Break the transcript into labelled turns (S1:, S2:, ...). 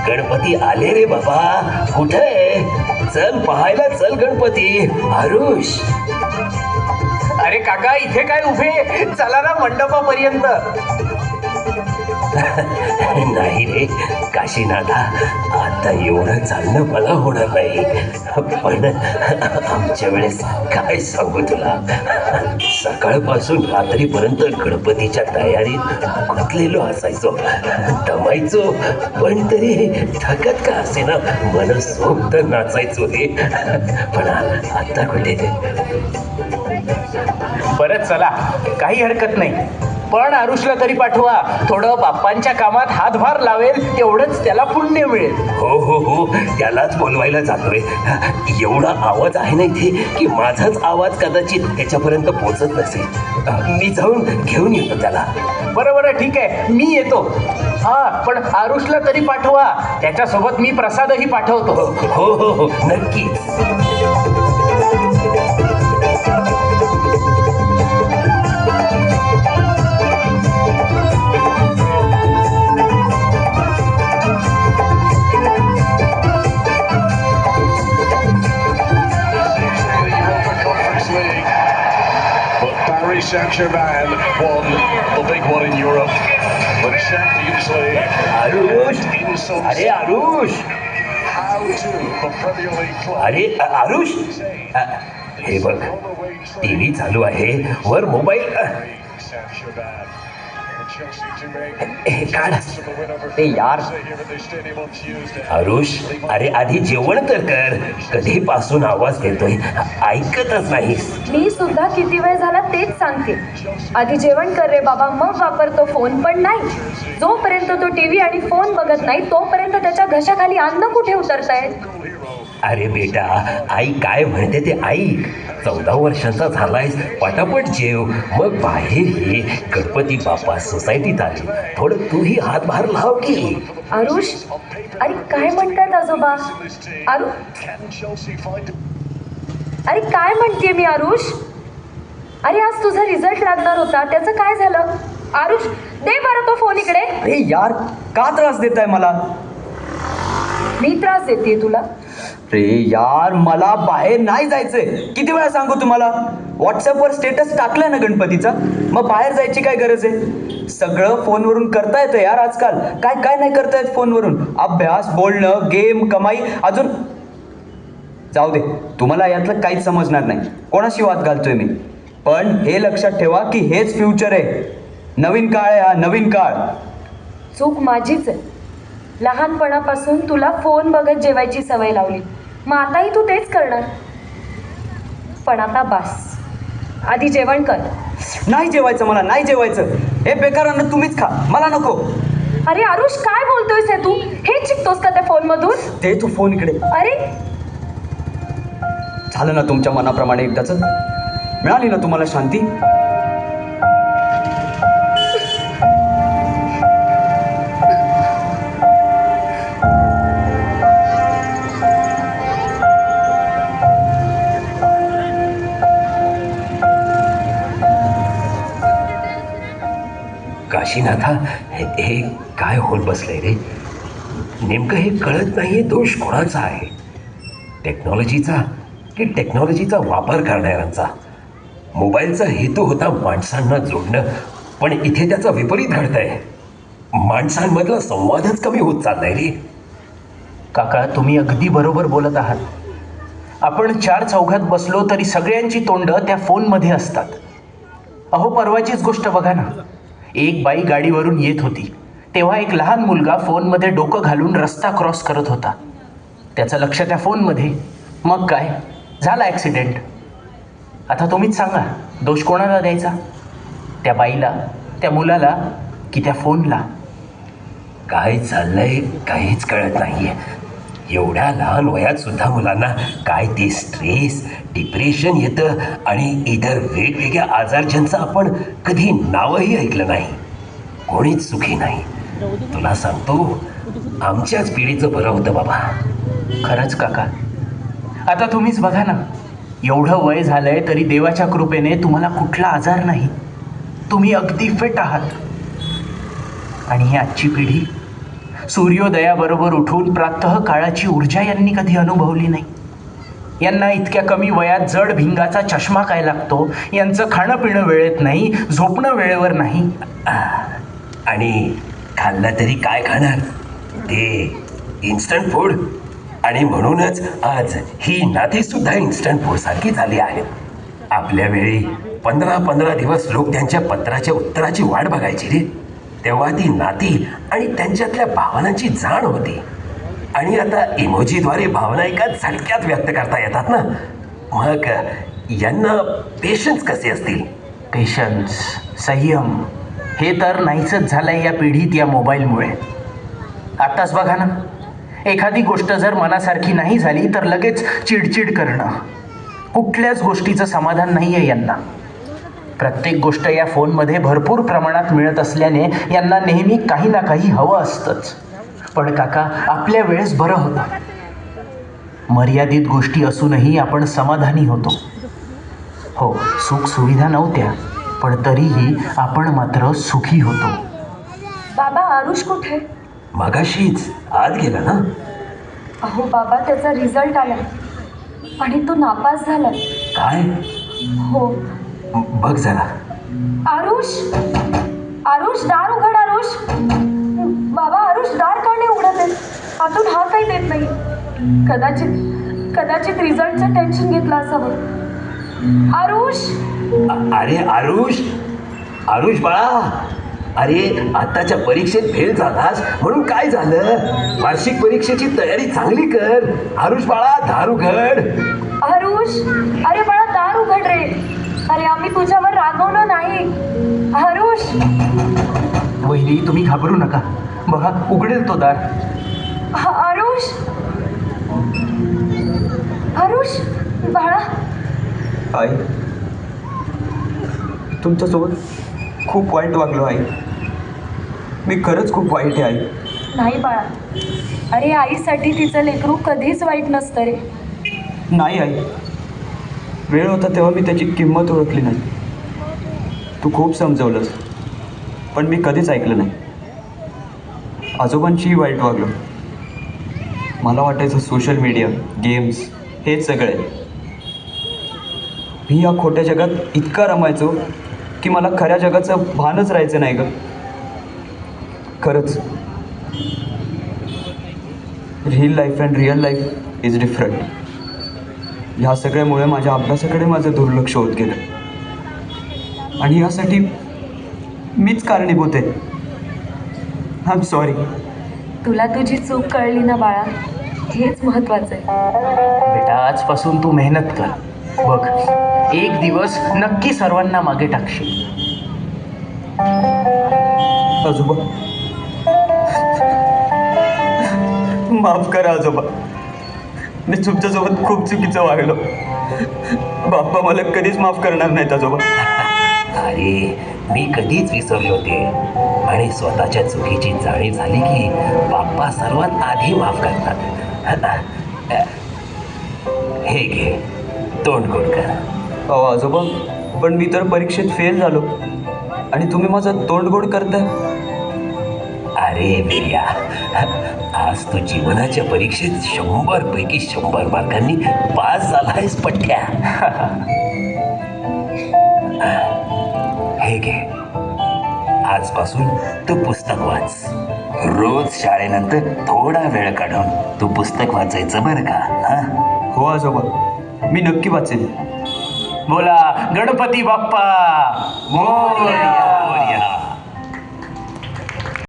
S1: गणपती आले रे बाबा. कुठे आहे? चल पाहायला चल गणपती. आरुष.
S2: अरे काका इथे काय उभे, चला ना मंडपापर्यंत.
S1: नाही रे काशीनाथा, आता एवढं चालणं मला होणार नाही. पण आमच्या वेळेस काय सांगू तुला, सकाळपासून रात्रीपर्यंत गणपतीच्या तयारीत गुंतलेलो असायचो, दमायचो, पण तरी थकत का असेना मनसोक्त नाचायचो रे. पण आता कुठे ते.
S2: बरं चला, काही हरकत नाही, पण आरुषला तरी पाठवा. थोडं बाप्पांच्या कामात हातभार लावेल, तेवढंच त्याला पुण्य मिळेल.
S1: हो हो हो, त्यालाच बोलवायला जातोय. एवढा आवाज आहे ना इथे की माझाच आवाज कदाचित त्याच्यापर्यंत पोहोचत नसेल. मी जाऊन घेऊन येतो त्याला.
S2: बरं ठीक आहे, मी येतो. हा, पण आरुषला तरी पाठवा, त्याच्यासोबत मी प्रसादही पाठवतो.
S1: हो हो हो, नक्कीच.
S3: Paris Saint-Germain won the big one in Europe, but Champions League.
S1: Aarush, अरे Aarush,
S3: How to the Premier League club.
S1: अरे आरुष, हे बघ टीव्ही चालू आहे, वर mobile.
S3: Saint-Germain. Chelsea to make.
S1: हे काढ.
S2: ए यार,
S1: आरुष, अरे आधी जेवण तर कर. कधीपासून आवाज देतोय, ऐकतच नाहीस.
S4: मी सुद्धा किती वेळ झाला तेच सांगते. आधी जेवण कर रे बाबा, मग वापरतो फोन. पण नाही, जोपर्यंत तो टीव्ही आणि फोन बघत नाही तोपर्यंत त्याच्या घशाखाली अन्न कुठे उतरताय.
S1: अरे बेटा, आई काय म्हणते ते ऐक. 14 वर्षांचा झालायस, पटापट जेव, मग बाहेर ये. गणपती बाप्पा सोसायटीत आले, थोडं तूही हातभार लाव की.
S4: आरुष, अरे काय म्हणतात आजोबा? अरे काय म्हणते मी आरुष? अरे आज तुझा रिझल्ट लागणार होता, त्याचं काय झालं? आरुष, दे बरं तो फोन इकडे.
S2: अरे यार, का त्रास देताय मला?
S4: मी त्रास देते तुला?
S2: रे यार, मला बाहेर नाही जायचंय. किती वेळा सांगू तुम्हाला? व्हॉट्सअपवर स्टेटस टाकलाय ना गणपतीचा, मग बाहेर जायची काय गरज आहे? सगळं फोनवरून करता येतं यार आजकाल. काय काय नाही करता येत फोनवरून. अभ्यास, बोलणं, गेम, कमाई, अजून जाऊ दे, तुम्हाला यातलं काहीच समजणार नाही. कोणाशी वाद घालतोय मी? पण हे लक्षात ठेवा की हेच फ्युचर आहे. नवीन काळ आहे हा, नवीन काळ.
S4: चूक माझीच आहे. लहानपणापासून तुला फोन बघत जेवायची सवय लावली, मग आताही तू तेच करणार. पण आता बास, आधी जेवण कर.
S2: नाही जेवायचं मला, नाही जेवायचं. हे बेकार अन्न तुम्हीच खा, मला नको.
S4: अरे आरुष, काय बोलतोयस हे तू? हेच शिकतोस का त्या फोन मधून?
S2: ते तू फोन इकडे.
S4: अरे
S2: झालं ना तुमच्या मनाप्रमाणे एकदाच? मिळाली ना तुम्हाला शांती?
S1: काशीनाथा, हे काय होत बसलंय रे? नेमकं हे कळत नाहीये, दोष कोणाचा आहे? टेक्नॉलॉजीचा की टेक्नॉलॉजीचा वापर करणाऱ्यांचा? मोबाईलचा हेतू होता माणसांना जोडणं, पण इथे त्याचा विपरीत घडतंय. माणसांमधला संवादच कमी होत चाललाय रे.
S2: काका, तुम्ही अगदी बरोबर बोलत आहात. आपण 4 चौघात बसलो तरी सगळ्यांची तोंडं त्या फोनमध्ये असतात. अहो, परवाचीच गोष्ट बघा ना. एक बाई गाडीवरून येत होती, तेव्हा एक लहान मुलगा फोनमध्ये डोकं घालून रस्ता क्रॉस करत होता. त्याचं लक्ष त्या फोनमध्ये. मग काय झाला, ॲक्सिडेंट. आता तुम्हीच सांगा, दोष कोणाला द्यायचा? त्या बाईला, त्या मुलाला, की त्या फोनला?
S1: काय चाललंय काहीच कळत नाहीये. एवढ्या लहान वयात सुद्धा मुलांना काय ते स्ट्रेस, डिप्रेशन येतं आणि इतर वेगवेगळ्या आजार ज्यांचं आपण कधी नावही ऐकलं नाही. कोणीच सुखी नाही. तुला सांगतो, आमच्याच पिढीचं बरं होतं बाबा.
S2: खरंच काका. आता तुम्हीच बघा ना, एवढं वय झालंय तरी देवाच्या कृपेने तुम्हाला कुठला आजार नाही. तुम्ही अगदी फिट आहात. आणि ही आजची पिढी, सूर्योदयाबरोबर उठून प्रातः काळाची ऊर्जा यांनी कधी अनुभवली नाही. यांना इतक्या कमी वयात जड भिंगाचा चष्मा काय लागतो, यांचं खाणं पिणं वेळेत नाही, झोपणं वेळेवर नाही.
S1: आणि खाल्लं तरी काय खाणार, ते इन्स्टंट फूड. आणि म्हणूनच आज ही नाती सुद्धा इन्स्टंट फूड सारखी झाली आहेत. आपल्या वेळी 15-15 दिवस लोक त्यांच्या पत्राच्या उत्तराची वाट बघायची रे. तेव्हा ती नाती आणि त्यांच्यातल्या भावनांची जाण होती. आणि आता इमोजीद्वारे भावना एका झटक्यात व्यक्त करता येतात ना. मग यांना पेशन्स कसे असतील?
S2: पेशन्स, संयम हे तर नाहीचंच झालंय या पिढीत या मोबाईलमुळे. आताच बघा ना, एखादी गोष्ट जर मनासारखी नाही झाली तर लगेच चिडचिड करणं. कुठल्याच गोष्टीचं समाधान नाही आहे यांना. प्रत्येक गोष्ट या फोनमध्ये भरपूर प्रमाणात मिळत असल्याने यांना नेहमी काही ना काही हवं असतंच. पण काका, आपल्या वेळेस बरं होतं. मर्यादित गोष्टी असूनही आपण समाधानी होतो. हो, सुख सुविधा नव्हत्या, पण तरीही आपण मात्र सुखी होतो.
S4: बाबा, आरुष कुठे?
S1: मगाशीच आत गेला ना.
S4: अहो बाबा, त्याचा रिझल्ट आला आणि तो नापास झाला.
S1: काय?
S4: हो.
S1: बघ जरा.
S4: आरुष, आरुष, दार उघड. आरुष बाबा, आरुष दार का नाही उघडत आहे? आतून हा काही देत नाही. कदाचित रिझल्टचं टेन्शन घेतलं असावं. आरुष.
S1: अरे आरुष, आरुष बाळा, अरे आताच्या परीक्षेत फेल झालास म्हणून काय झालं? वार्षिक परीक्षेची तयारी चांगली कर. आरुष बाळा, दार उघड.
S4: आरुष, अरे बाळा दार उघड रे. अरे आम्ही तुझ्यावर रागवलं नाही. आरुष.
S2: वहिनी, तुम्ही घाबरू नका. बघा, उघडेल तो दार.
S4: आरुष, आरुष बाळा.
S5: आई, तुमच्यासोबत खूप वाईट वागलो आई. मी खरंच खूप वाईट आहे आई.
S4: नाही बाळा, अरे आईसाठी तिचं लेकरू कधीच वाईट नसतं रे.
S5: नाही आई, वेळ होता तेव्हा मी त्याची किंमत ओळखली नाही. तू खूप समजवलंस, पण मी कधीच ऐकलं नाही. आजोबांशीही वाईट वागलो. मला वाटायचं सोशल मीडिया, गेम्स हेच सगळे. मी या खोट्या जगात इतका रमायचो की मला खऱ्या जगाचं भानच राहायचं नाही गं. खरंच, life and real life is different. ह्या सगळ्यामुळे माझ्या अभ्यासाकडे माझं दुर्लक्ष होत गेलं आणि यासाठी मीच कारणीभूत आहे. I am sorry.
S4: तुला तुझी चूक कळली ना बाळा, हेच महत्वाचं आहे.
S2: बेटा, आजपासून तू मेहनत कर. बघ, एक दिवस नक्की सर्वांना मागे टाकशील.
S5: आजोबा, माफ करा आजोबा. मी तुमच्यासोबत खूप चुकीचं वागलो. बाप्पा मला कधीच माफ करणार नाहीत आजोबा.
S1: अरे, मी कधीच विसरले होते. आणि स्वतःच्या चुकीची जाणीव झाली की बाप्पा सर्वात आधी माफ करतात. हे घे, तोंड गोड कर.
S5: अहो आजोबा, पण मी तर परीक्षेत फेल झालो आणि तुम्ही माझं तोंड गोड करताय.
S1: अरे बिया, आज तू जीवनाच्या परीक्षेत 100 पैकी 100 मार्कांनी पास झालायस पठ्या. हे घे, आजपासून तू पुस्तक वाच. रोज शाळेनंतर थोडा वेळ काढून तू पुस्तक वाचायचं बरं का? हा?
S5: हो आजोबा, मी नक्की वाचेन.
S2: बोला गणपती बाप्पा.